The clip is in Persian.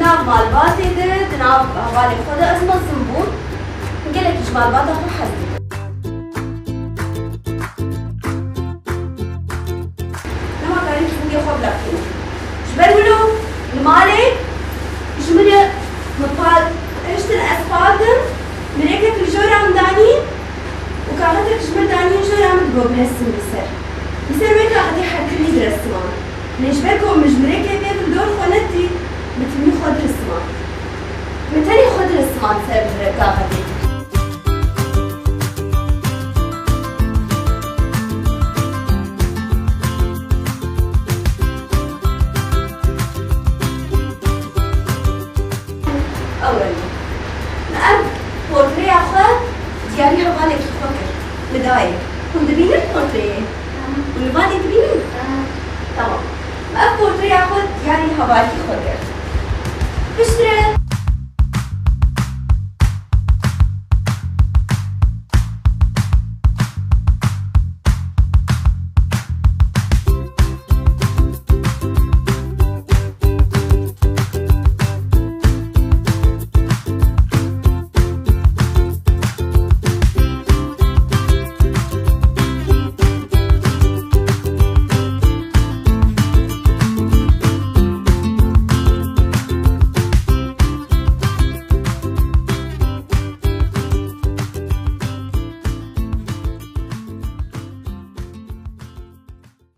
دناف مالباتي ده دناف هوالي خدا اسمه الزنبون قالك إيش مالباتي أخو حزي نما كارين شمولي خوب لكتو شبرولو المالي شمولي مطال اشتر أسفالدن مريكك الجورة مداني وكاغتك شمر داني الجورة مدبوب هسم بسر ويكا غدي حكري درسمان ليش بالكم مجمريكي بيت الدور خونتي بتمي خود رسمان متاني خود رسمان سبب كاغتي أول نقب بورتري أخوة دياري هوالك يخوكر بداية كنت بيني البورتري والباني تبيني؟ تمام نقب بورتري أخوة دياري هوالك يخوكر بشتري